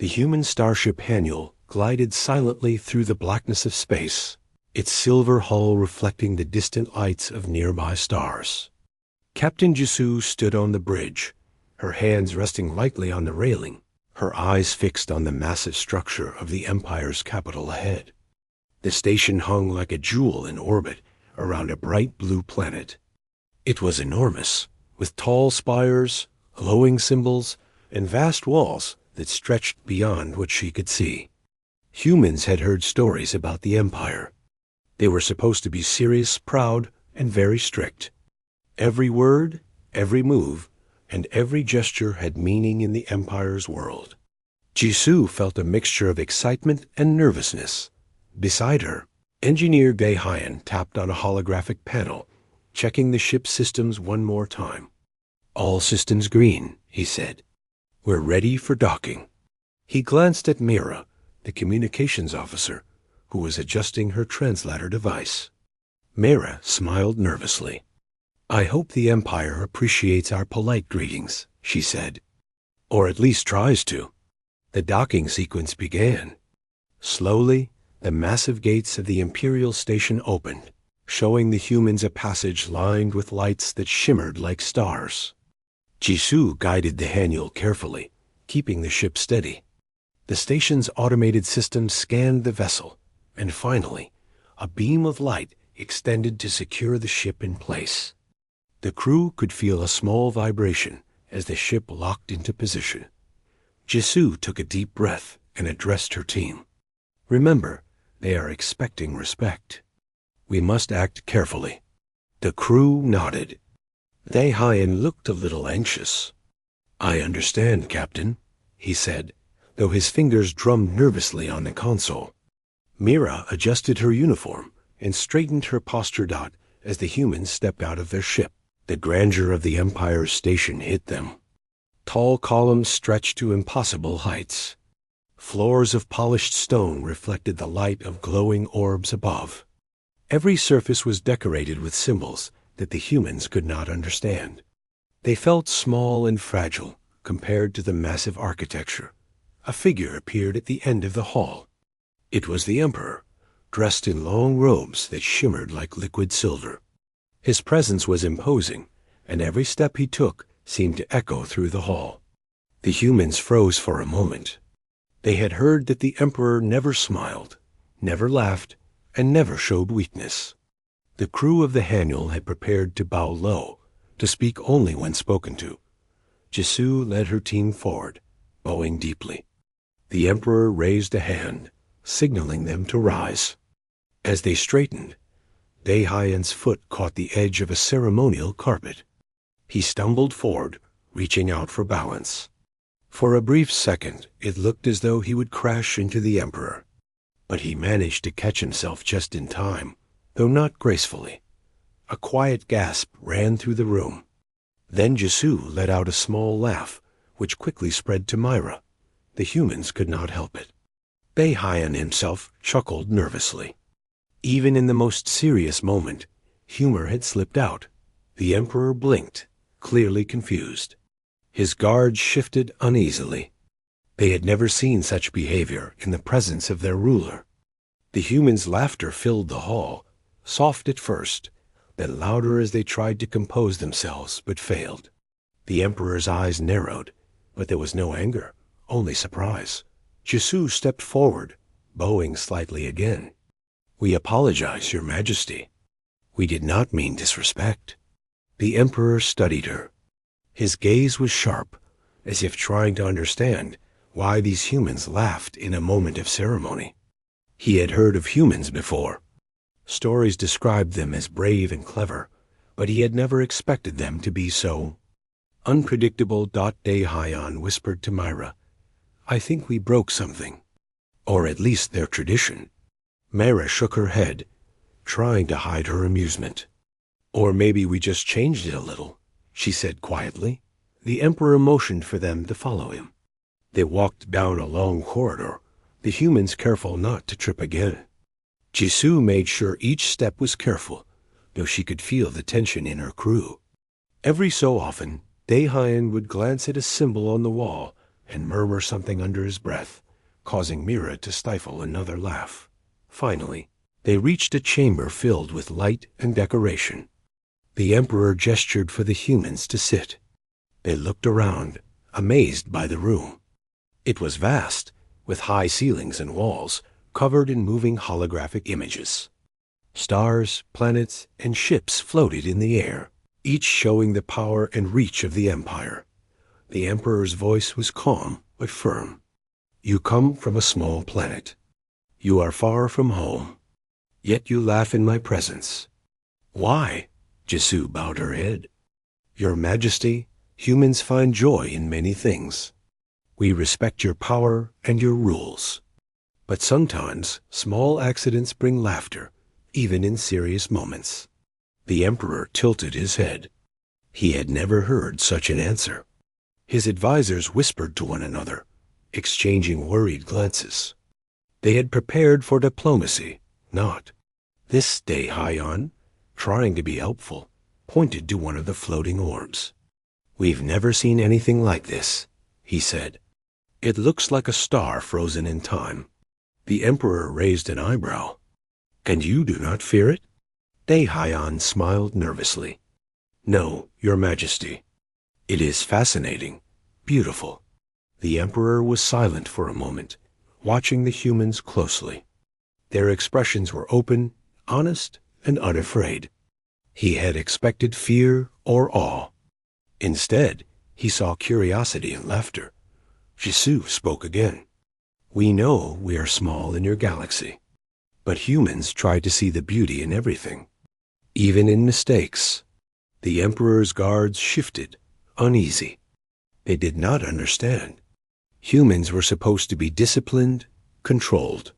The human starship Haniel glided silently through the blackness of space, its silver hull reflecting the distant lights of nearby stars. Captain Jisoo stood on the bridge, her hands resting lightly on the railing, her eyes fixed on the massive structure of the Empire's capital ahead. The station hung like a jewel in orbit around a bright blue planet. It was enormous, with tall spires, glowing symbols, and vast walls that stretched beyond what she could see. Humans had heard stories about the Empire. They were supposed to be serious, proud, and very strict. Every word, every move, and every gesture had meaning in the Empire's world. Jisoo felt a mixture of excitement and nervousness. Beside her, Engineer Gae-hyan tapped on a holographic panel, checking the ship's systems one more time. "All systems green," he said. "We're ready for docking." He glanced at Mira, the communications officer, who was adjusting her translator device. Mira smiled nervously. "I hope the Empire appreciates our polite greetings," she said. "Or at least tries to." The docking sequence began. Slowly, the massive gates of the Imperial Station opened, showing the humans a passage lined with lights that shimmered like stars. Jisoo guided the Haniel carefully, keeping the ship steady. The station's automated system scanned the vessel, and finally, a beam of light extended to secure the ship in place. The crew could feel a small vibration as the ship locked into position. Jisoo took a deep breath and addressed her team. "Remember, they are expecting respect. We must act carefully." The crew nodded. Gae-hyan looked a little anxious. "I understand, Captain," he said, though his fingers drummed nervously on the console. Mira adjusted her uniform and straightened her posture as the humans stepped out of their ship. The grandeur of the Empire's station hit them. Tall columns stretched to impossible heights. Floors of polished stone reflected the light of glowing orbs above. Every surface was decorated with symbols that the humans could not understand. They felt small and fragile compared to the massive architecture. A figure appeared at the end of the hall. It was the Emperor, dressed in long robes that shimmered like liquid silver. His presence was imposing, and every step he took seemed to echo through the hall. The humans froze for a moment. They had heard that the Emperor never smiled, never laughed, and never showed weakness. The crew of the Haniel had prepared to bow low, to speak only when spoken to. Jisoo led her team forward, bowing deeply. The Emperor raised a hand, signaling them to rise. As they straightened, Gae-hyan's foot caught the edge of a ceremonial carpet. He stumbled forward, reaching out for balance. For a brief second, it looked as though he would crash into the Emperor. But he managed to catch himself just in time, though not gracefully. A quiet gasp ran through the room. Then Jisoo let out a small laugh, which quickly spread to Myra. The humans could not help it. Gae-hyan himself chuckled nervously. Even in the most serious moment, humor had slipped out. The Emperor blinked, clearly confused. His guards shifted uneasily. They had never seen such behavior in the presence of their ruler. The humans' laughter filled the hall, soft at first, then louder as they tried to compose themselves but failed. The Emperor's eyes narrowed, but there was no anger, only surprise. Jisoo stepped forward, bowing slightly again. "We apologize, Your Majesty. We did not mean disrespect." The Emperor studied her. His gaze was sharp, as if trying to understand why these humans laughed in a moment of ceremony. He had heard of humans before. Stories described them as brave and clever, but he had never expected them to be so unpredictable. Gae-hyan whispered to Myra, "I think we broke something, or at least their tradition." Myra shook her head, trying to hide her amusement. "Or maybe we just changed it a little," she said quietly. The Emperor motioned for them to follow him. They walked down a long corridor, the humans careful not to trip again. Jisoo made sure each step was careful, though she could feel the tension in her crew. Every so often, Gae-hyan would glance at a symbol on the wall and murmur something under his breath, causing Mira to stifle another laugh. Finally, they reached a chamber filled with light and decoration. The Emperor gestured for the humans to sit. They looked around, amazed by the room. It was vast, with high ceilings and walls covered in moving holographic images. Stars, planets, and ships floated in the air, each showing the power and reach of the Empire. The Emperor's voice was calm but firm. You come from a small planet. You are far from home. Yet you laugh in my presence. Why? Jisoo bowed her head. Your Majesty, humans find joy in many things. We respect your power and your rules. But sometimes small accidents bring laughter, even in serious moments. The Emperor tilted his head. He had never heard such an answer. His advisors whispered to one another, exchanging worried glances. They had prepared for diplomacy, not. This Daehyun, trying to be helpful, pointed to one of the floating orbs. We've never seen anything like this, he said. It looks like a star frozen in time. The Emperor raised an eyebrow. And you do not fear it? Daehyun smiled nervously. No, Your Majesty. It is fascinating, beautiful. The Emperor was silent for a moment, watching the humans closely. Their expressions were open, honest, and unafraid. He had expected fear or awe. Instead, he saw curiosity and laughter. Jisoo spoke again. We know we are small in your galaxy, but humans try to see the beauty in everything, even in mistakes. The Emperor's guards shifted, uneasy. They did not understand. Humans were supposed to be disciplined, controlled.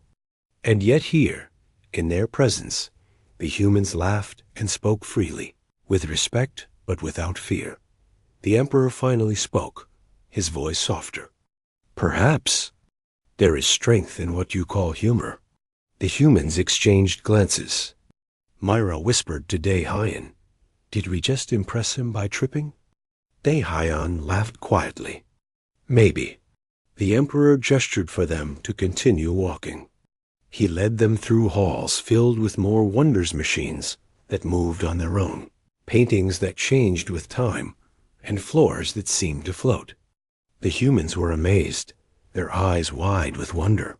And yet here, in their presence, the humans laughed and spoke freely, with respect but without fear. The Emperor finally spoke, his voice softer. Perhaps there is strength in what you call humor. The humans exchanged glances. Myra whispered to Daehyun, Did we just impress him by tripping? Daehyun laughed quietly. Maybe. The Emperor gestured for them to continue walking. He led them through halls filled with more wonders machines that moved on their own, paintings that changed with time, and floors that seemed to float. The humans were amazed, their eyes wide with wonder.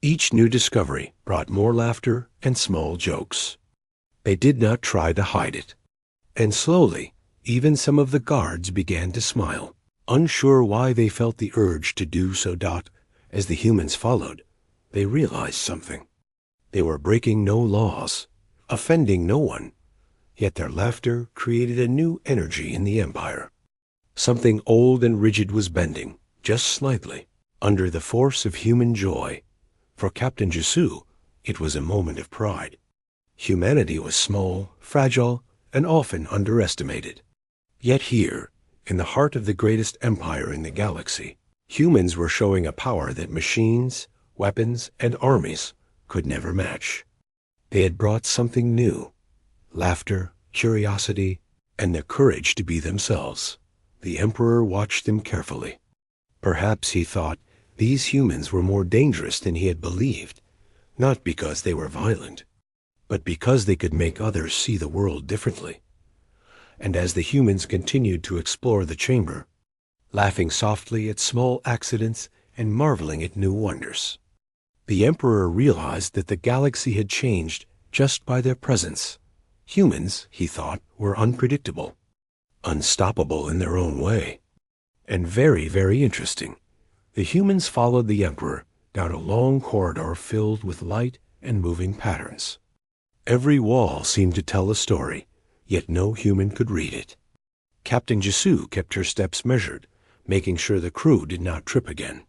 Each new discovery brought more laughter and small jokes. They did not try to hide it. And slowly, even some of the guards began to smile, unsure why they felt the urge to do so. As the humans followed, they realized something. They were breaking no laws, offending no one, yet their laughter created a new energy in the Empire. Something old and rigid was bending, just slightly, under the force of human joy. For Captain Jisoo, it was a moment of pride. Humanity was small, fragile, and often underestimated. Yet here, in the heart of the greatest empire in the galaxy, humans were showing a power that machines, weapons, and armies could never match. They had brought something new, laughter, curiosity, and the courage to be themselves. The Emperor watched them carefully. Perhaps, he thought, these humans were more dangerous than he had believed, not because they were violent, but because they could make others see the world differently. And as the humans continued to explore the chamber, laughing softly at small accidents and marveling at new wonders, the Emperor realized that the galaxy had changed just by their presence. Humans, he thought, were unpredictable, unstoppable in their own way, and very, very interesting. The humans followed the Emperor down a long corridor filled with light and moving patterns. Every wall seemed to tell a story, yet no human could read it. Captain Jisoo kept her steps measured, making sure the crew did not trip again.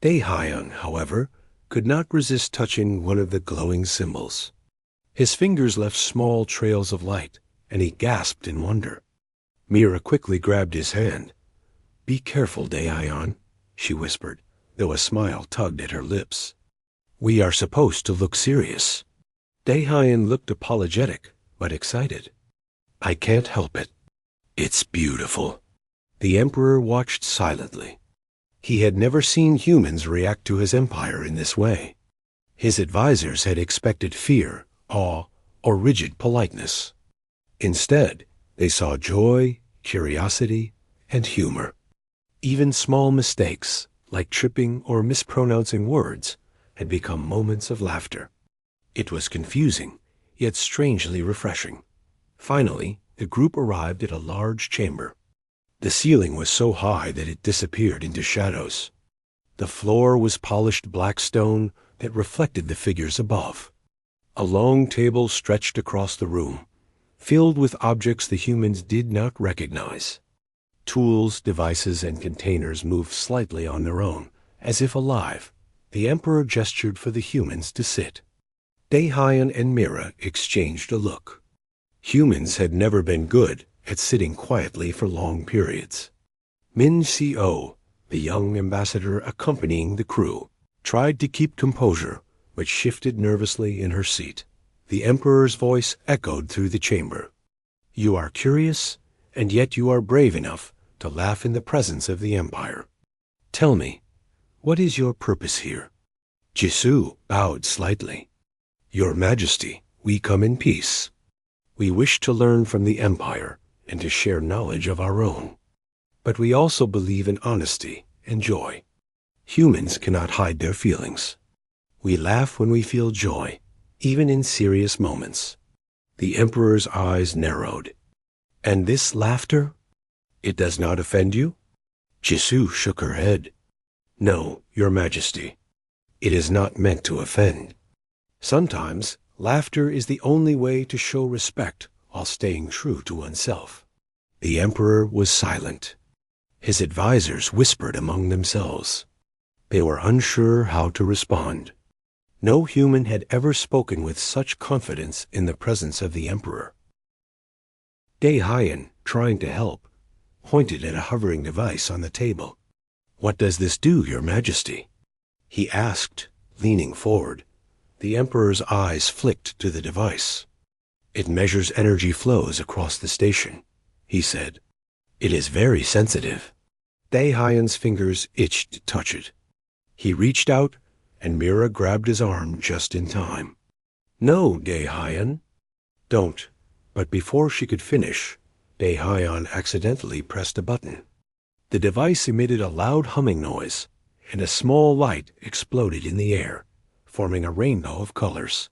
Daehyun, however, could not resist touching one of the glowing symbols. His fingers left small trails of light, and he gasped in wonder. Mira quickly grabbed his hand. Be careful, Daehyun, she whispered, though a smile tugged at her lips. We are supposed to look serious. Daehyun looked apologetic, but excited. I can't help it. It's beautiful. The Emperor watched silently. He had never seen humans react to his empire in this way. His advisors had expected fear, awe, or rigid politeness. Instead, they saw joy, curiosity, and humor. Even small mistakes, like tripping or mispronouncing words, had become moments of laughter. It was confusing, yet strangely refreshing. Finally, the group arrived at a large chamber. The ceiling was so high that it disappeared into shadows. The floor was polished black stone that reflected the figures above. A long table stretched across the room, filled with objects the humans did not recognize. Tools, devices, and containers moved slightly on their own, as if alive. The Emperor gestured for the humans to sit. Daehyun and Mira exchanged a look. Humans had never been good at sitting quietly for long periods. Min Co, the young ambassador accompanying the crew, tried to keep composure, but shifted nervously in her seat. The Emperor's voice echoed through the chamber. "You are curious, and yet you are brave enough to laugh in the presence of the Empire. Tell me, what is your purpose here?" Jisoo bowed slightly. "Your Majesty, we come in peace. We wish to learn from the Empire and to share knowledge of our own. But we also believe in honesty and joy. Humans cannot hide their feelings. We laugh when we feel joy, even in serious moments." The Emperor's eyes narrowed. "And this laughter? It does not offend you?" Jisoo shook her head. "No, Your Majesty. It is not meant to offend. Sometimes, laughter is the only way to show respect while staying true to oneself." The Emperor was silent. His advisors whispered among themselves. They were unsure how to respond. No human had ever spoken with such confidence in the presence of the Emperor. Daehyun, trying to help, pointed at a hovering device on the table. "What does this do, Your Majesty?" he asked, leaning forward. The Emperor's eyes flicked to the device. "It measures energy flows across the station," he said. "It is very sensitive." Daehyun's fingers itched to touch it. He reached out, and Mira grabbed his arm just in time. "No, Daehyun." "Don't." But before she could finish, Daehyun accidentally pressed a button. The device emitted a loud humming noise, and a small light exploded in the air, forming a rainbow of colors.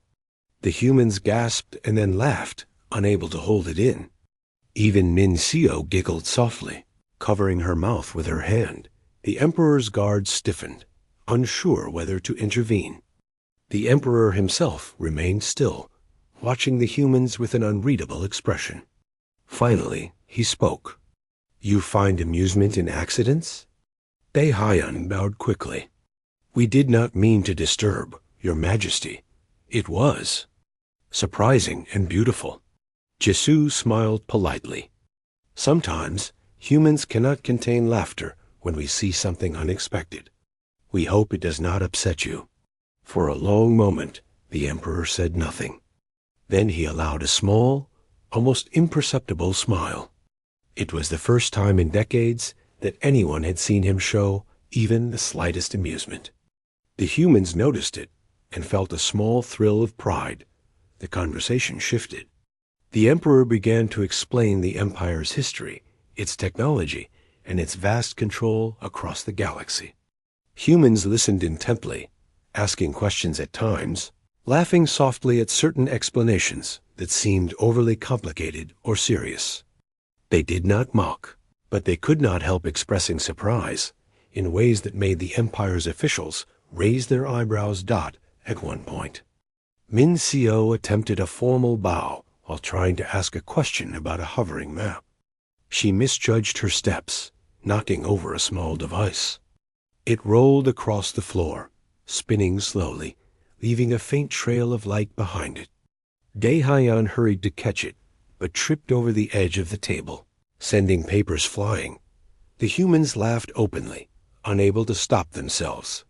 The humans gasped and then laughed, unable to hold it in. Even Min Co giggled softly, covering her mouth with her hand. The Emperor's guard stiffened, unsure whether to intervene. The Emperor himself remained still, watching the humans with an unreadable expression. Finally, he spoke. "You find amusement in accidents?" Daehyun bowed quickly. "We did not mean to disturb, Your Majesty. It was surprising and beautiful." Jisoo smiled politely. "Sometimes humans cannot contain laughter when we see something unexpected. We hope it does not upset you." For a long moment, the Emperor said nothing. Then he allowed a small, almost imperceptible smile. It was the first time in decades that anyone had seen him show even the slightest amusement. The humans noticed it and felt a small thrill of pride. The conversation shifted. The Emperor began to explain the Empire's history, its technology, and its vast control across the galaxy. Humans listened intently, asking questions at times, laughing softly at certain explanations that seemed overly complicated or serious. They did not mock, but they could not help expressing surprise in ways that made the Empire's officials raise their eyebrows at one point. Min Co attempted a formal bow while trying to ask a question about a hovering map. She misjudged her steps, knocking over a small device. It rolled across the floor, spinning slowly, leaving a faint trail of light behind it. Daehyun hurried to catch it, but tripped over the edge of the table, sending papers flying. The humans laughed openly, unable to stop themselves.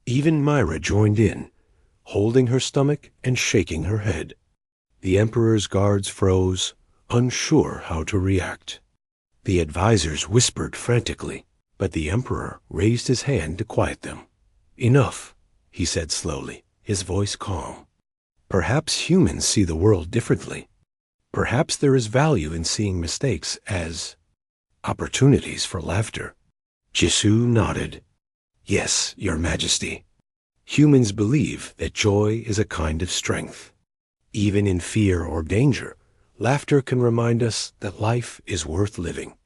Even Myra joined in, holding her stomach and shaking her head. The Emperor's guards froze, unsure how to react. The advisors whispered frantically, But the emperor raised his hand to quiet them. "Enough," he said slowly, his voice calm. "Perhaps humans see the world differently. Perhaps there is value in seeing mistakes as opportunities for laughter." Jisoo nodded. "Yes, Your Majesty. Humans believe that joy is a kind of strength. Even in fear or danger, laughter can remind us that life is worth living."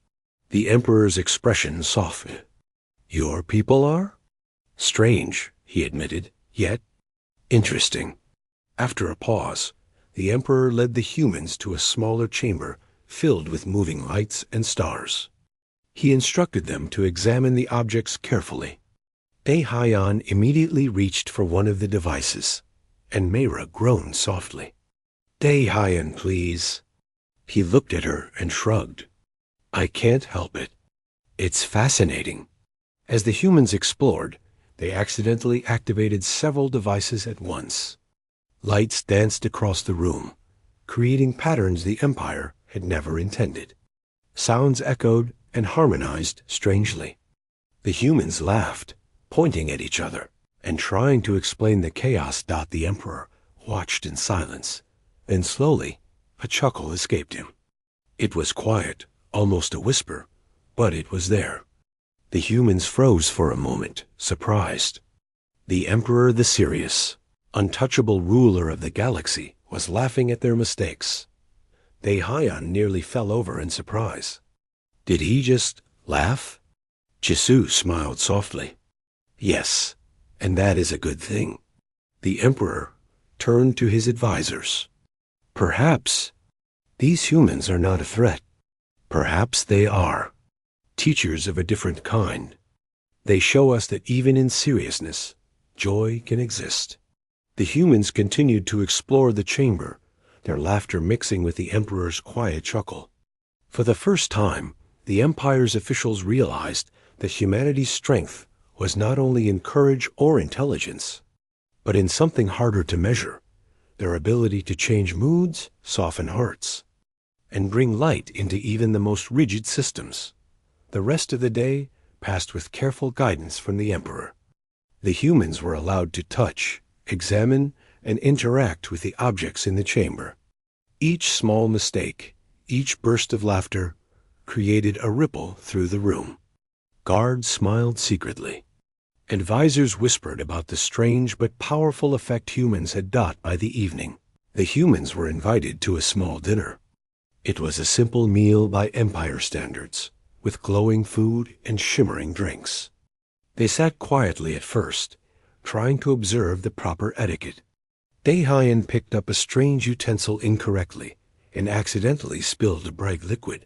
The emperor's expression softened. "Your people are? Strange," he admitted, "yet interesting." After a pause, the emperor led the humans to a smaller chamber filled with moving lights and stars. He instructed them to examine the objects carefully. Daehyun immediately reached for one of the devices, and Mayra groaned softly. "Daehyun, please." He looked at her and shrugged. "I can't help it. It's fascinating." As the humans explored, they accidentally activated several devices at once. Lights danced across the room, creating patterns the Empire had never intended. Sounds echoed and harmonized strangely. The humans laughed, pointing at each other, and trying to explain the chaos. The Emperor watched in silence. Then slowly, a chuckle escaped him. It was quiet, almost a whisper, but it was there. The humans froze for a moment, surprised. The Emperor, the serious, untouchable ruler of the galaxy, was laughing at their mistakes. Daehyun nearly fell over in surprise. Did he just laugh? Jisoo smiled softly. "Yes, and that is a good thing." The Emperor turned to his advisors. "Perhaps these humans are not a threat. Perhaps they are. Teachers of a different kind. They show us that even in seriousness, joy can exist." The humans continued to explore the chamber, their laughter mixing with the Emperor's quiet chuckle. For the first time, the Empire's officials realized that humanity's strength was not only in courage or intelligence, but in something harder to measure, their ability to change moods, soften hearts, and bring light into even the most rigid systems. The rest of the day passed with careful guidance from the Emperor. The humans were allowed to touch, examine, and interact with the objects in the chamber. Each small mistake, each burst of laughter, created a ripple through the room. Guards smiled secretly. Advisors whispered about the strange but powerful effect humans had by the evening. The humans were invited to a small dinner. It was a simple meal by Empire standards, with glowing food and shimmering drinks. They sat quietly at first, trying to observe the proper etiquette. Daehyun picked up a strange utensil incorrectly and accidentally spilled a bright liquid.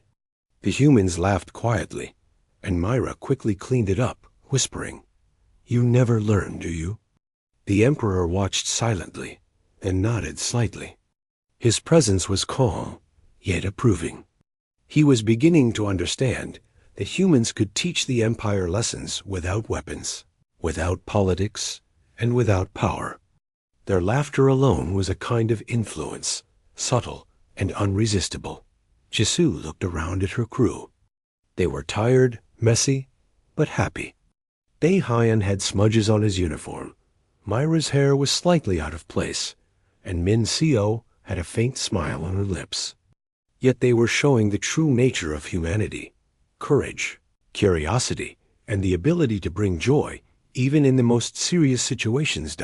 The humans laughed quietly, and Mayra quickly cleaned it up, whispering, "You never learn, do you?" The Emperor watched silently, then nodded slightly. His presence was calm, yet approving. He was beginning to understand that humans could teach the Empire lessons without weapons, without politics, and without power. Their laughter alone was a kind of influence, subtle and unresistible. Jisoo looked around at her crew. They were tired, messy, but happy. Daehyun had smudges on his uniform. Myra's hair was slightly out of place, and Min Seo had a faint smile on her lips. Yet they were showing the true nature of humanity: courage, curiosity, and the ability to bring joy even in the most serious situations.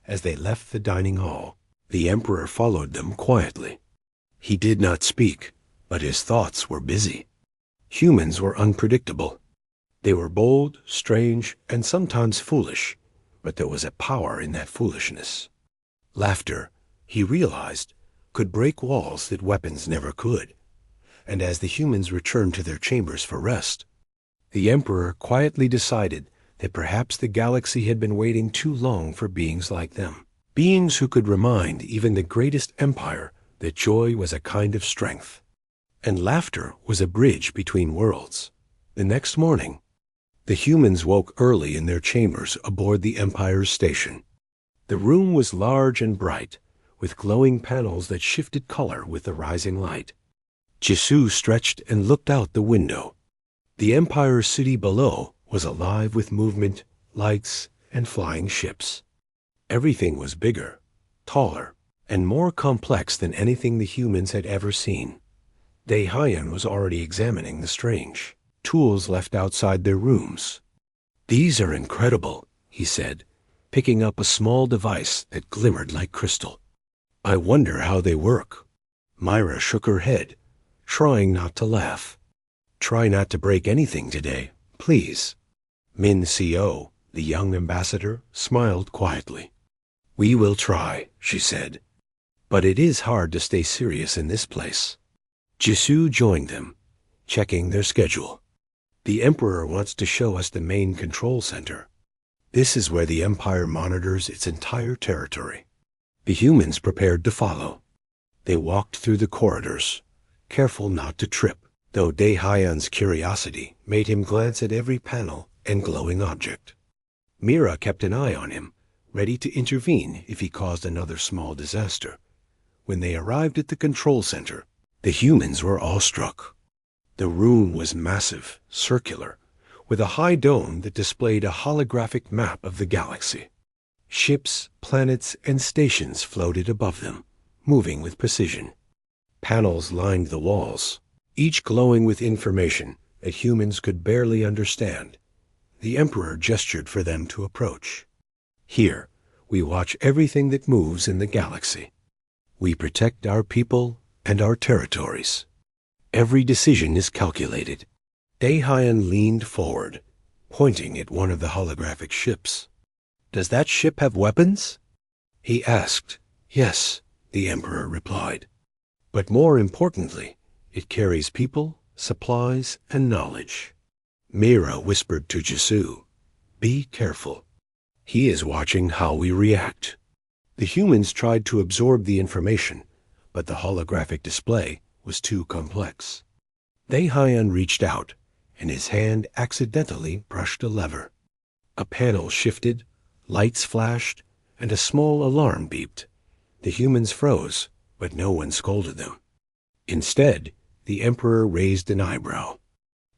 As they left the dining hall, the Emperor followed them quietly. He did not speak, but his thoughts were busy. Humans were unpredictable. They were bold, strange, and sometimes foolish, but there was a power in that foolishness. Laughter, he realized, could break walls that weapons never could. And as the humans returned to their chambers for rest, the Emperor quietly decided that perhaps the galaxy had been waiting too long for beings like them. Beings who could remind even the greatest empire that joy was a kind of strength, and laughter was a bridge between worlds. The next morning, the humans woke early in their chambers aboard the Empire's station. The room was large and bright, with glowing panels that shifted color with the rising light. Jisoo stretched and looked out the window. The Empire city below was alive with movement, lights, and flying ships. Everything was bigger, taller, and more complex than anything the humans had ever seen. Daihayan was already examining the strange tools left outside their rooms. "These are incredible," he said, picking up a small device that glimmered like crystal. "I wonder how they work." Myra shook her head, trying not to laugh. "Try not to break anything today, please." Min Co, the young ambassador, smiled quietly. "We will try," she said. "But it is hard to stay serious in this place." Jisoo joined them, checking their schedule. "The Emperor wants to show us the main control center. This is where the Empire monitors its entire territory." The humans prepared to follow. They walked through the corridors, careful not to trip, though Daihayan's curiosity made him glance at every panel and glowing object. Mira kept an eye on him, ready to intervene if he caused another small disaster. When they arrived at the control center, the humans were awestruck. The room was massive, circular, with a high dome that displayed a holographic map of the galaxy. Ships, planets, and stations floated above them, moving with precision. Panels lined the walls, each glowing with information that humans could barely understand. The Emperor gestured for them to approach. "Here, we watch everything that moves in the galaxy. We protect our people and our territories. Every decision is calculated." Daihayan leaned forward, pointing at one of the holographic ships. "Does that ship have weapons?" he asked. "Yes," the Emperor replied. "But more importantly, it carries people, supplies, and knowledge." Mira whispered to Jisoo, "Be careful. He is watching how we react." The humans tried to absorb the information, but the holographic display was too complex. Daihayan reached out, and his hand accidentally brushed a lever. A panel shifted, lights flashed, and a small alarm beeped. The humans froze, but no one scolded them. Instead, the Emperor raised an eyebrow.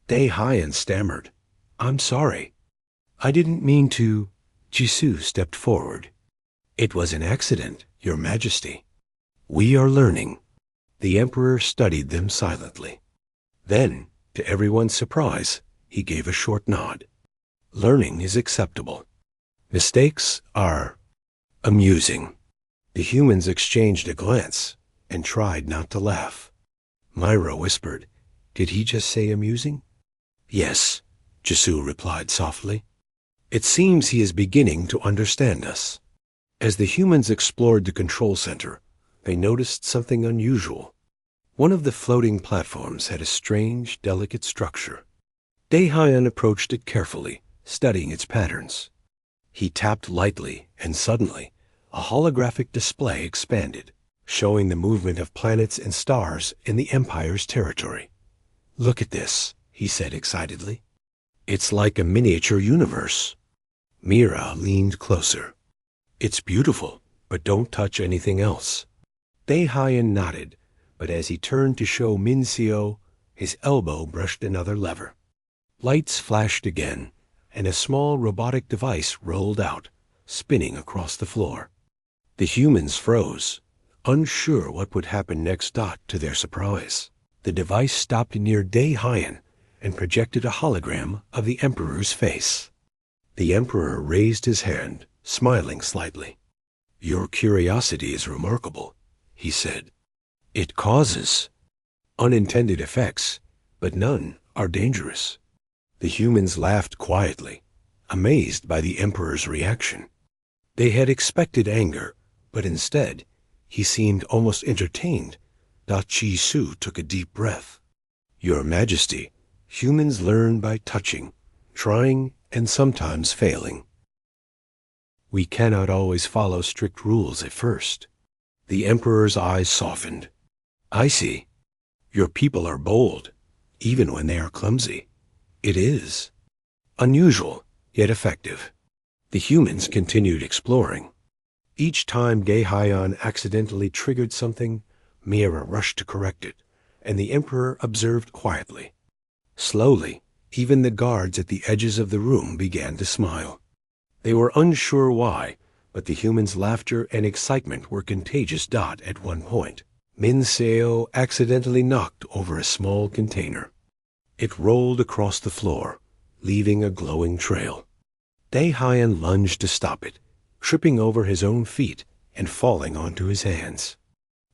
Daihayan stammered, "I'm sorry. I didn't mean to." Jisoo stepped forward. "It was an accident, Your Majesty. We are learning." The Emperor studied them silently. Then, to everyone's surprise, he gave a short nod. "Learning is acceptable. Mistakes are amusing." The humans exchanged a glance and tried not to laugh. Myra whispered, "Did he just say amusing?" "Yes," Jisoo replied softly. "It seems he is beginning to understand us." As the humans explored the control center, they noticed something unusual. One of the floating platforms had a strange, delicate structure. Daihayan approached it carefully, studying its patterns. He tapped lightly, and suddenly, a holographic display expanded, showing the movement of planets and stars in the Empire's territory. "Look at this," he said excitedly. "It's like a miniature universe." Mira leaned closer. "It's beautiful, but don't touch anything else." Daihayan nodded, but as he turned to show Min Co, his elbow brushed another lever. Lights flashed again, and a small robotic device rolled out, spinning across the floor. The humans froze, unsure what would happen next. To their surprise, the device stopped near Daihayan and projected a hologram of the Emperor's face. The Emperor raised his hand, smiling slightly. "Your curiosity is remarkable," he said. "It causes unintended effects, but none are dangerous." The humans laughed quietly, amazed by the Emperor's reaction. They had expected anger, but instead, he seemed almost entertained. Jisoo took a deep breath. "Your Majesty, humans learn by touching, trying, and sometimes failing. We cannot always follow strict rules at first." The Emperor's eyes softened. "I see. Your people are bold, even when they are clumsy." "It is unusual, yet effective." The humans continued exploring. Each time Daihayan accidentally triggered something, Mira rushed to correct it, and the Emperor observed quietly. Slowly, Even the guards at the edges of the room began to smile. They were unsure why, but the humans' laughter and excitement were contagious. At one point, Min Seo accidentally knocked over a small container. It rolled across the floor, leaving a glowing trail. Dai Haiyan lunged to stop it, tripping over his own feet and falling onto his hands.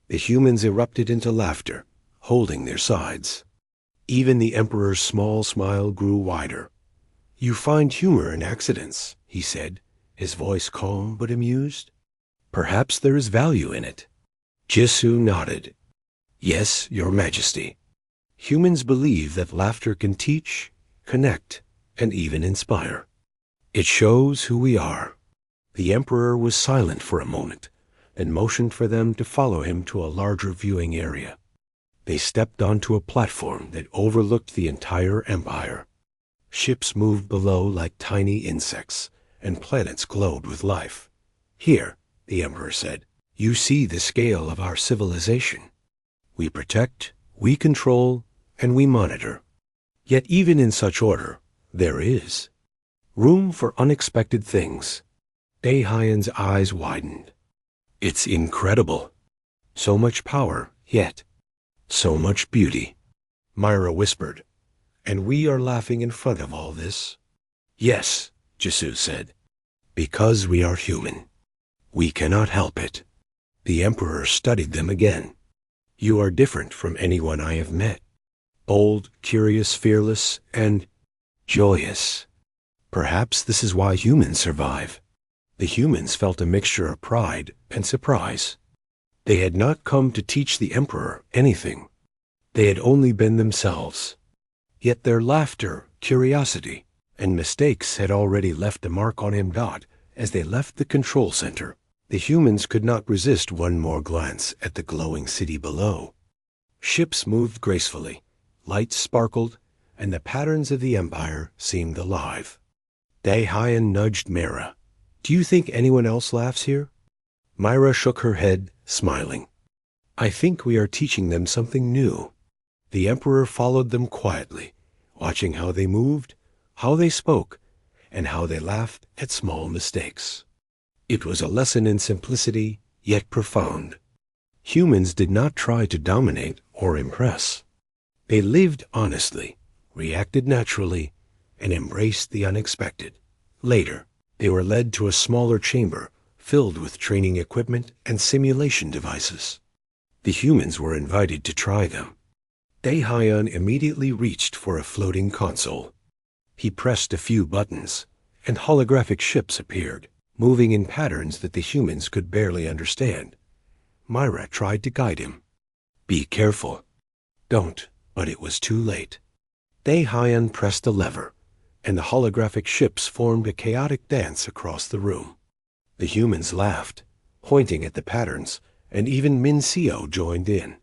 The humans erupted into laughter, holding their sides. Even the Emperor's small smile grew wider. "You find humor in accidents," he said, his voice calm but amused. "Perhaps there is value in it." Jisoo nodded. "Yes, Your Majesty. Humans believe that laughter can teach, connect, and even inspire. It shows who we are." The Emperor was silent for a moment, and motioned for them to follow him to a larger viewing area. They stepped onto a platform that overlooked the entire empire. Ships moved below like tiny insects, and planets glowed with life. "Here," the Emperor said, "you see the scale of our civilization. We protect, we control, and we monitor. Yet even in such order, there is room for unexpected things." Dai Haiyan's eyes widened. "It's incredible. So much power, yet so much beauty." Myra whispered, "And we are laughing in front of all this?" "Yes," Jisoo said, "because we are human. We cannot help it." The Emperor studied them again. "You are different from anyone I have met. Bold, curious, fearless, and joyous. Perhaps this is why humans survive." The humans felt a mixture of pride and surprise. They had not come to teach the Emperor anything. They had only been themselves. Yet their laughter, curiosity, and mistakes had already left a mark on him. As they left the control center, the humans could not resist one more glance at the glowing city below. Ships moved gracefully, lights sparkled, and the patterns of the Empire seemed alive. Dai Haiyan nudged Myra. "Do you think anyone else laughs here?" Myra shook her head, smiling. "I think we are teaching them something new." The Emperor followed them quietly, watching how they moved, how they spoke, and how they laughed at small mistakes. It was a lesson in simplicity, yet profound. Humans did not try to dominate or impress. They lived honestly, reacted naturally, and embraced the unexpected. Later, they were led to a smaller chamber filled with training equipment and simulation devices. The humans were invited to try them. Dai Haiyan immediately reached for a floating console. He pressed a few buttons, and holographic ships appeared, moving in patterns that the humans could barely understand. Myra tried to guide him. "Be careful." "Don't," but it was too late. Dai Haiyan pressed a lever, and the holographic ships formed a chaotic dance across the room. The humans laughed, pointing at the patterns, and even Min Seo joined in.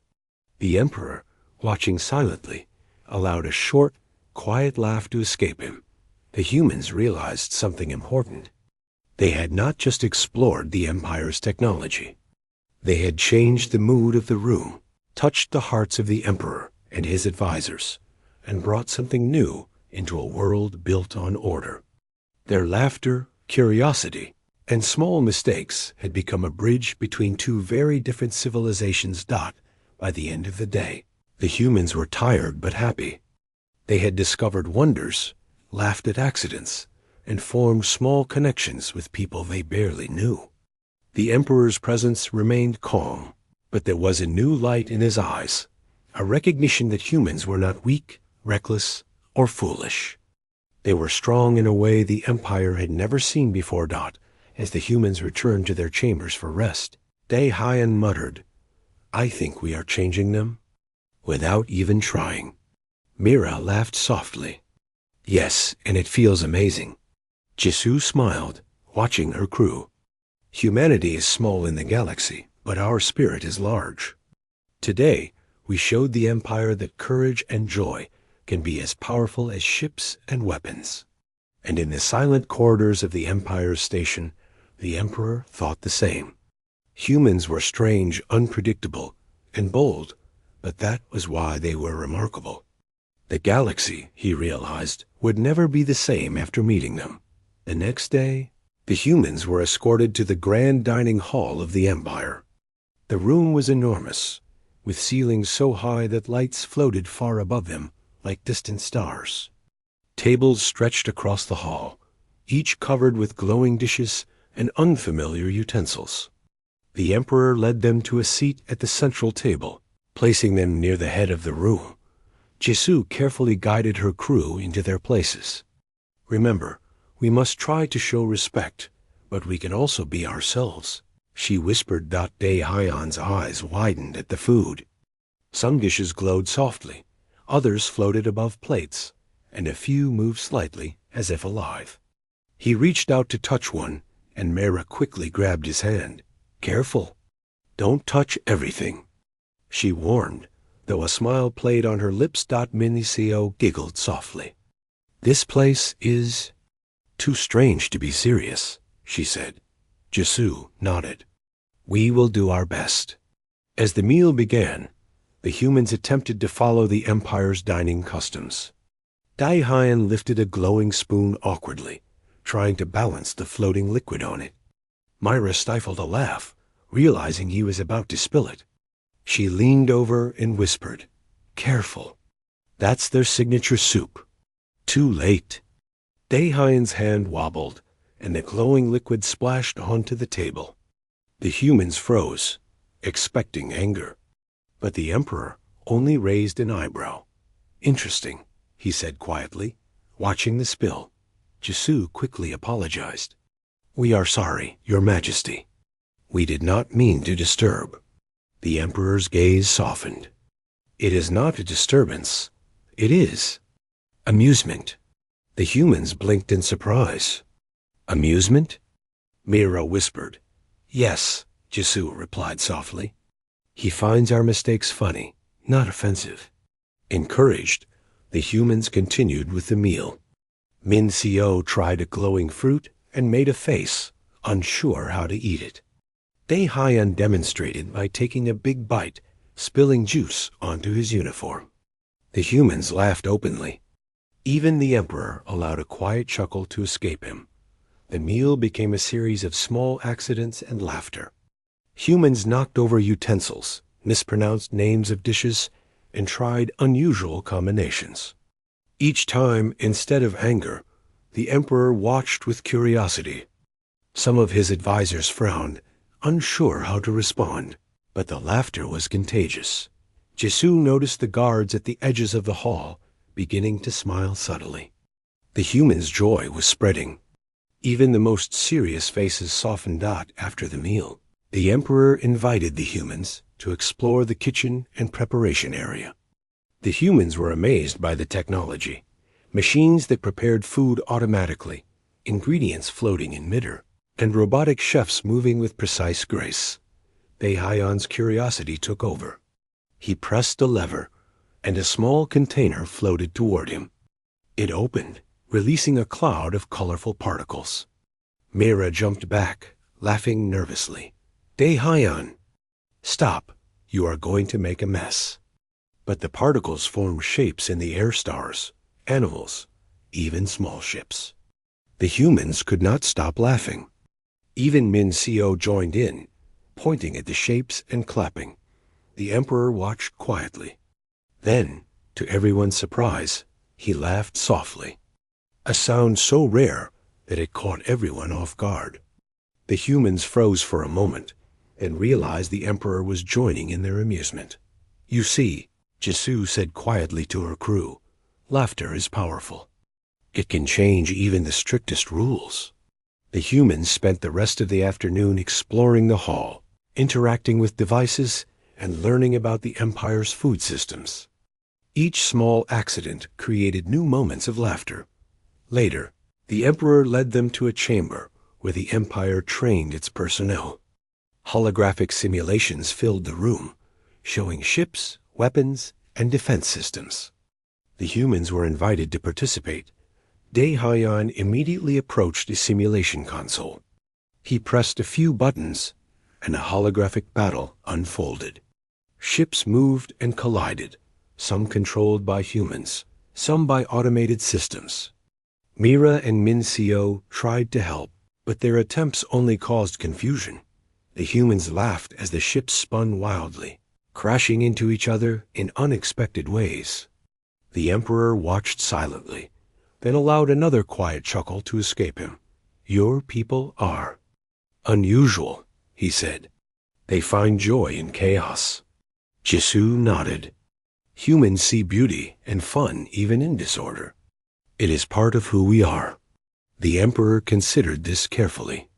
The Emperor, watching silently, allowed a short, quiet laugh to escape him. The humans realized something important. They had not just explored the Empire's technology. They had changed the mood of the room, touched the hearts of the Emperor and his advisors, and brought something new into a world built on order. Their laughter, curiosity, and small mistakes had become a bridge between two very different civilizations. By the end of the day, the humans were tired but happy. They had discovered wonders, laughed at accidents, and formed small connections with people they barely knew. The Emperor's presence remained calm, but there was a new light in his eyes, a recognition that humans were not weak, reckless, or foolish. They were strong in a way the Empire had never seen before. As the humans returned to their chambers for rest, Dai Haiyan muttered, "I think we are changing them," without even trying. Myra laughed softly. "Yes, and it feels amazing." Jisoo smiled, watching her crew. "Humanity is small in the galaxy, but our spirit is large. Today, we showed the Empire that courage and joy can be as powerful as ships and weapons." And in the silent corridors of the Empire's station, the Emperor thought the same. Humans were strange, unpredictable, and bold, but that was why they were remarkable. The galaxy, he realized, would never be the same after meeting them. The next day, the humans were escorted to the grand dining hall of the Empire. The room was enormous, with ceilings so high that lights floated far above them like distant stars. Tables stretched across the hall, each covered with glowing dishes and unfamiliar utensils. The Emperor led them to a seat at the central table, placing them near the head of the room. Jisoo carefully guided her crew into their places. "Remember, we must try to show respect, but we can also be ourselves," she whispered. Daehyun's eyes widened at the food. Some dishes glowed softly, others floated above plates, and a few moved slightly as if alive. He reached out to touch one, and Mera quickly grabbed his hand. "Careful. Don't touch everything," she warned, though a smile played on her lips. Mincio giggled softly. "This place is too strange to be serious," she said. Jisoo nodded. "We will do our best." As the meal began, the humans attempted to follow the Empire's dining customs. Daehyun lifted a glowing spoon awkwardly, trying to balance the floating liquid on it. Myra stifled a laugh, realizing he was about to spill it. She leaned over and whispered, "Careful. That's their signature soup." Too late. Daehyun's hand wobbled, and the glowing liquid splashed onto the table. The humans froze, expecting anger. But the Emperor only raised an eyebrow. "Interesting," he said quietly, watching the spill. Jisoo quickly apologized. "We are sorry, Your Majesty. We did not mean to disturb." The Emperor's gaze softened. "It is not a disturbance. It is amusement." The humans blinked in surprise. "Amusement?" Mira whispered. "Yes," Jisoo replied softly. "He finds our mistakes funny, not offensive." Encouraged, the humans continued with the meal. Mincio tried a glowing fruit and made a face, unsure how to eat it. Daehyun demonstrated by taking a big bite, spilling juice onto his uniform. The humans laughed openly. Even the Emperor allowed a quiet chuckle to escape him. The meal became a series of small accidents and laughter. Humans knocked over utensils, mispronounced names of dishes, and tried unusual combinations. Each time, instead of anger, the Emperor watched with curiosity. Some of his advisors frowned, unsure how to respond, but the laughter was contagious. Jisoo noticed the guards at the edges of the hall beginning to smile subtly. The humans' joy was spreading. Even the most serious faces softened after the meal. The Emperor invited the humans to explore the kitchen and preparation area. The humans were amazed by the technology. Machines that prepared food automatically, ingredients floating in midair, and robotic chefs moving with precise grace. Daehyun's curiosity took over. He pressed a lever, and a small container floated toward him. It opened, releasing a cloud of colorful particles. Mira jumped back, laughing nervously. "Daehyun, stop. You are going to make a mess." But the particles formed shapes in the air stars, animals, even small ships. The humans could not stop laughing. Even Mincio joined in, pointing at the shapes and clapping. The Emperor watched quietly. Then, to everyone's surprise, he laughed softly, a sound so rare that it caught everyone off guard. The humans froze for a moment and realized the Emperor was joining in their amusement. "You see," Jisoo said quietly to her crew, "laughter is powerful. It can change even the strictest rules." The humans spent the rest of the afternoon exploring the hall, interacting with devices, and learning about the Empire's food systems. Each small accident created new moments of laughter. Later, the Emperor led them to a chamber where the Empire trained its personnel. Holographic simulations filled the room, showing ships, weapons, and defense systems. The humans were invited to participate. Daehyun immediately approached a simulation console. He pressed a few buttons, and a holographic battle unfolded. Ships moved and collided, some controlled by humans, some by automated systems. Mira and Min Seo tried to help, but their attempts only caused confusion. The humans laughed as the ships spun wildly, crashing into each other in unexpected ways. The Emperor watched silently, then allowed another quiet chuckle to escape him. "Your people are unusual," he said. "They find joy in chaos." Jisoo nodded. "Humans see beauty and fun even in disorder. It is part of who we are." The Emperor considered this carefully.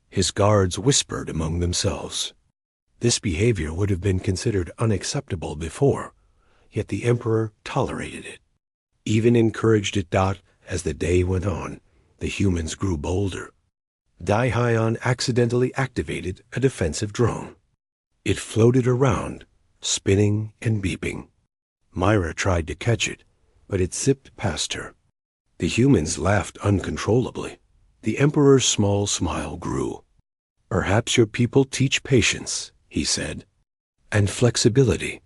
His guards whispered among themselves. This behavior would have been considered unacceptable before, yet the Emperor tolerated it, even encouraged it. As the day went on, the humans grew bolder. Daihyon accidentally activated a defensive drone. It floated around, spinning and beeping. Myra tried to catch it, but it zipped past her. The humans laughed uncontrollably. The Emperor's small smile grew. "Perhaps your people teach patience," he said, "and flexibility.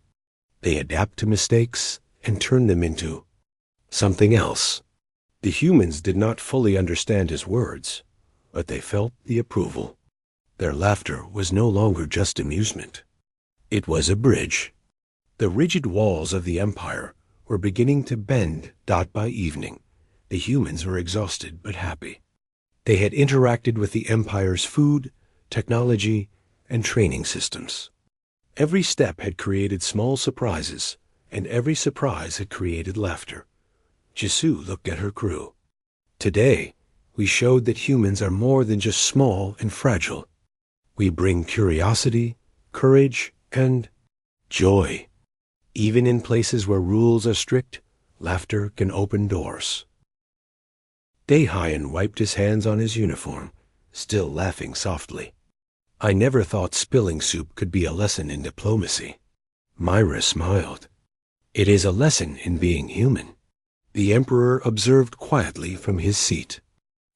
They adapt to mistakes and turn them into something else." The humans did not fully understand his words, but they felt the approval. Their laughter was no longer just amusement. It was a bridge. The rigid walls of the Empire were beginning to bend. By evening, the humans were exhausted but happy. They had interacted with the Empire's food, technology, and training systems. Every step had created small surprises, and every surprise had created laughter. Jisoo looked at her crew. "Today, we showed that humans are more than just small and fragile. We bring curiosity, courage, and joy. Even in places where rules are strict, laughter can open doors." Daihyon wiped his hands on his uniform, still laughing softly. "I never thought spilling soup could be a lesson in diplomacy." Myra smiled. "It is a lesson in being human." The Emperor observed quietly from his seat.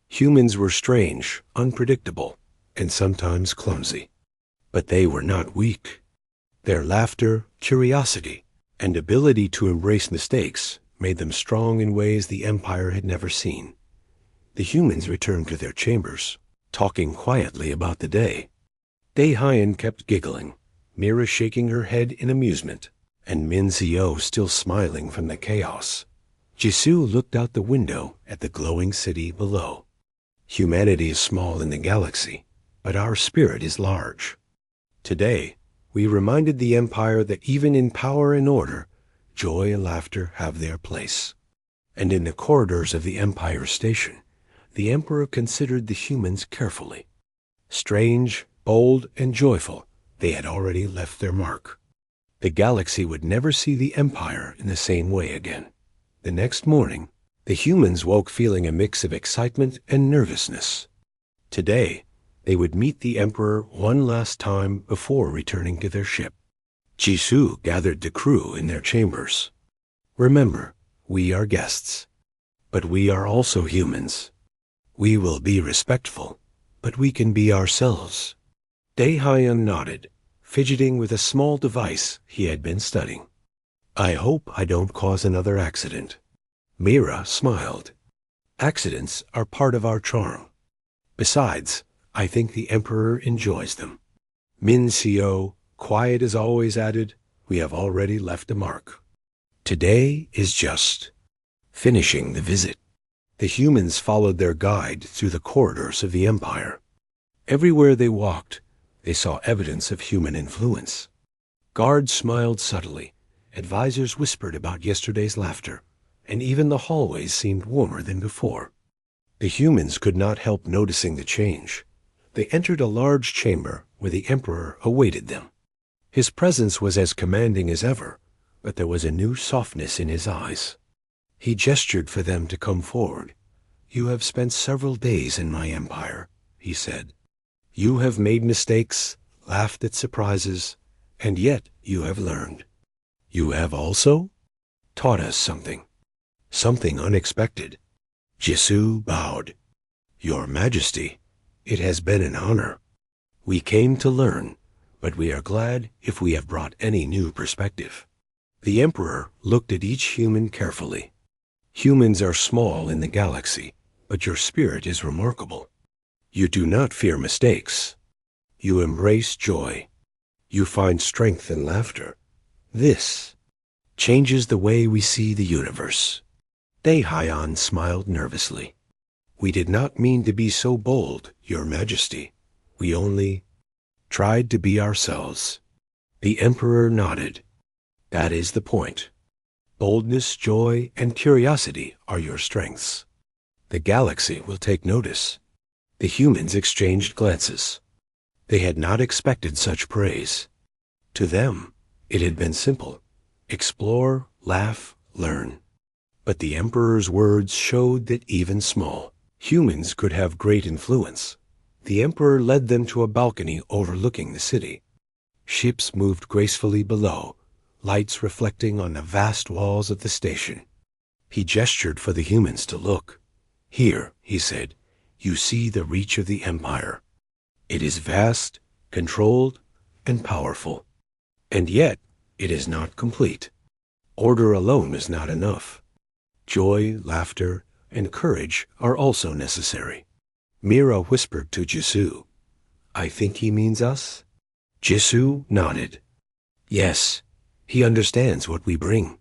Humans were strange, unpredictable, and sometimes clumsy. But they were not weak. Their laughter, curiosity, and ability to embrace mistakes made them strong in ways the Empire had never seen. The humans returned to their chambers, talking quietly about the day. Daihyon kept giggling, Mira shaking her head in amusement, and Min Seo still smiling from the chaos. Jisoo looked out the window at the glowing city below. Humanity is small in the galaxy, but our spirit is large. Today, we reminded the Empire that even in power and order, joy and laughter have their place. And in the corridors of the Empire Station, the Emperor considered the humans carefully. Strange, bold, and joyful, they had already left their mark. The galaxy would never see the Empire in the same way again. The next morning, the humans woke feeling a mix of excitement and nervousness. Today, they would meet the Emperor one last time before returning to their ship. Jisoo gathered the crew in their chambers. "Remember, we are guests, but we are also humans. We will be respectful, but we can be ourselves." Daihyon nodded, fidgeting with a small device he had been studying. "I hope I don't cause another accident." Mira smiled. "Accidents are part of our charm. Besides, I think the Emperor enjoys them." Min Seo, quiet as always, added, "We have already left a mark. Today is just finishing the visit." The humans followed their guide through the corridors of the Empire. Everywhere they walked, they saw evidence of human influence. Guards smiled subtly, advisors whispered about yesterday's laughter, and even the hallways seemed warmer than before. The humans could not help noticing the change. They entered a large chamber where the Emperor awaited them. His presence was as commanding as ever, but there was a new softness in his eyes. He gestured for them to come forward. "You have spent several days in my empire," he said. "You have made mistakes, laughed at surprises, and yet you have learned. You have also taught us something unexpected." Jisoo bowed. "Your Majesty, it has been an honor. We came to learn, but we are glad if we have brought any new perspective." The Emperor looked at each human carefully. Humans are small in the galaxy, but your spirit is remarkable. You do not fear mistakes. You embrace joy. You find strength in laughter. This changes the way we see the universe." Daihayan smiled nervously. "We did not mean to be so bold, Your Majesty. We only tried to be ourselves." The Emperor nodded. "That is the point. Boldness, joy, and curiosity are your strengths. The galaxy will take notice." The humans exchanged glances. They had not expected such praise. To them, it had been simple. Explore, laugh, learn. But the Emperor's words showed that even small humans could have great influence. The Emperor led them to a balcony overlooking the city. Ships moved gracefully below, lights reflecting on the vast walls of the station. He gestured for the humans to look. "Here," he said, "you see the reach of the Empire. It is vast, controlled, and powerful. And yet, it is not complete. Order alone is not enough. Joy, laughter, and courage are also necessary." Mira whispered to Jisoo, "I think he means us?" Jisoo nodded. "Yes, he understands what we bring."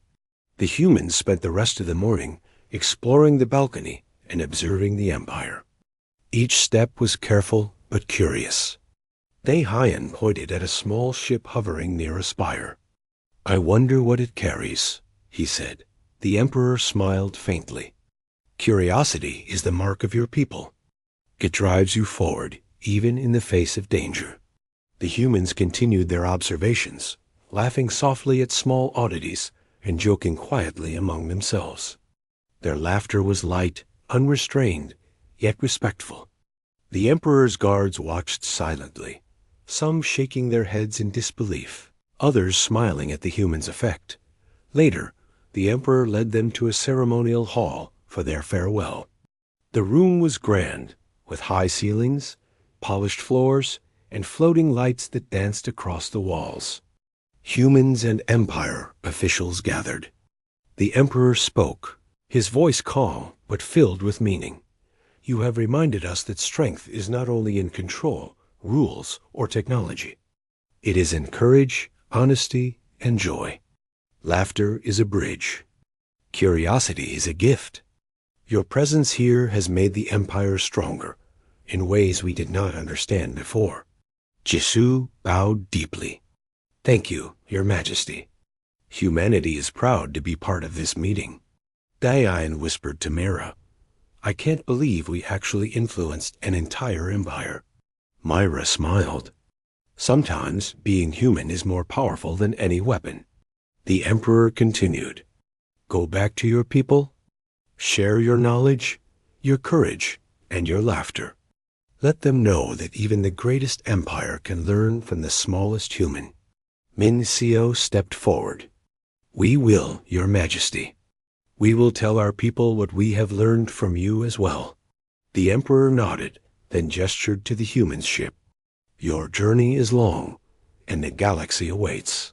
The humans spent the rest of the morning exploring the balcony and observing the Empire. Each step was careful but curious. Daihayan pointed at a small ship hovering near a spire. "I wonder what it carries," he said. The Emperor smiled faintly. "Curiosity is the mark of your people. It drives you forward, even in the face of danger." The humans continued their observations, laughing softly at small oddities and joking quietly among themselves. Their laughter was light, unrestrained, yet respectful. The Emperor's guards watched silently, some shaking their heads in disbelief, others smiling at the humans' effect. Later, the Emperor led them to a ceremonial hall for their farewell. The room was grand, with high ceilings, polished floors, and floating lights that danced across the walls. Humans and Empire officials gathered. The Emperor spoke, his voice calm but filled with meaning. "You have reminded us that strength is not only in control, rules, or technology. It is in courage, honesty, and joy. Laughter is a bridge. Curiosity is a gift. Your presence here has made the Empire stronger in ways we did not understand before." Jisoo bowed deeply. "Thank you, Your Majesty. Humanity is proud to be part of this meeting." Dayan whispered to Mira, "I can't believe we actually influenced an entire empire." Myra smiled. "Sometimes being human is more powerful than any weapon." The Emperor continued, "Go back to your people. Share your knowledge, your courage, and your laughter. Let them know that even the greatest empire can learn from the smallest human." Min Seo stepped forward. "We will, Your Majesty. We will tell our people what we have learned from you as well." The Emperor nodded, then gestured to the human ship. "Your journey is long, and the galaxy awaits.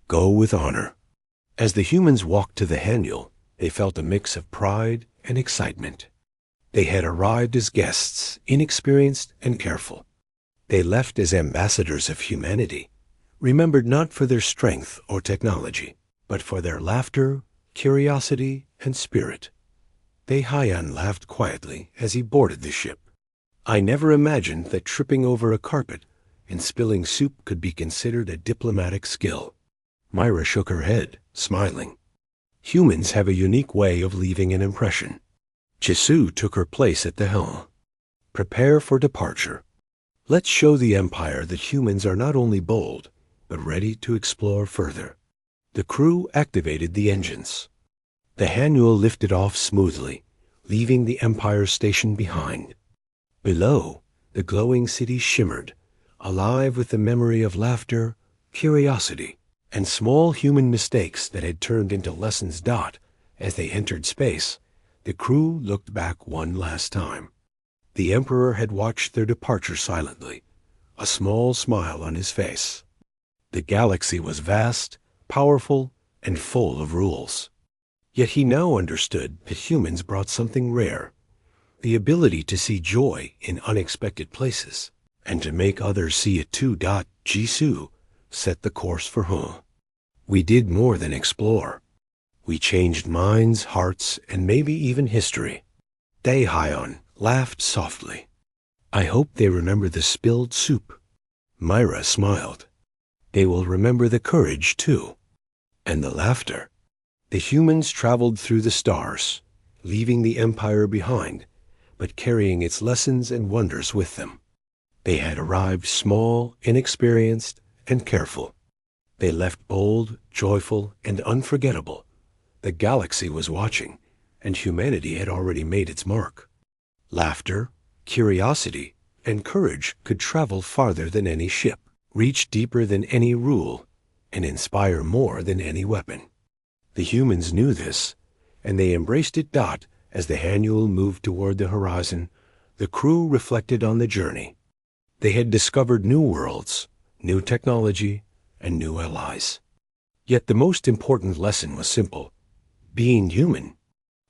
Go with honor." As the humans walked to the Hanyul, they felt a mix of pride and excitement. They had arrived as guests, inexperienced and careful. They left as ambassadors of humanity, remembered not for their strength or technology, but for their laughter, curiosity, and spirit. Daihayan laughed quietly as he boarded the ship. "I never imagined that tripping over a carpet and spilling soup could be considered a diplomatic skill." Myra shook her head, smiling. "Humans have a unique way of leaving an impression." Jisoo took her place at the helm. "Prepare for departure. Let's show the Empire that humans are not only bold, but ready to explore further." The crew activated the engines. The Hanyul lifted off smoothly, leaving the Empire station behind. Below, the glowing city shimmered, alive with the memory of laughter, curiosity, and small human mistakes that had turned into lessons. As they entered space, the crew looked back one last time. The Emperor had watched their departure silently, a small smile on his face. The galaxy was vast, powerful, and full of rules. Yet he now understood that humans brought something rare, the ability to see joy in unexpected places, and to make others see it too. Jisoo set the course for home. We did more than explore. We changed minds, hearts, and maybe even history. Daehyun laughed softly. I hope they remember the spilled soup. Myra smiled. They will remember the courage, too. And the laughter. The humans traveled through the stars, leaving the Empire behind, but carrying its lessons and wonders with them. They had arrived small, inexperienced, and careful. They left bold, joyful, and unforgettable. The galaxy was watching, and humanity had already made its mark. Laughter, curiosity, and courage could travel farther than any ship, reach deeper than any rule, and inspire more than any weapon. The humans knew this, and they embraced it. As the Haniel moved toward the horizon, the crew reflected on the journey. They had discovered new worlds, new technology, and new allies. Yet the most important lesson was simple: being human,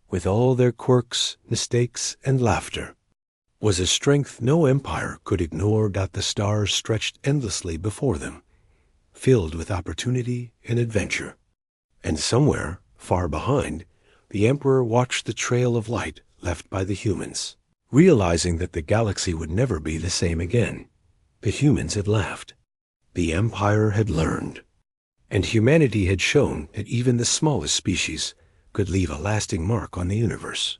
with all their quirks, mistakes, and laughter, was a strength no empire could ignore. The stars stretched endlessly before them, filled with opportunity and adventure. And somewhere, far behind, the Emperor watched the trail of light left by the humans. Realizing that the galaxy would never be the same again, the humans had laughed. The Empire had learned. And humanity had shown that even the smallest species could leave a lasting mark on the universe.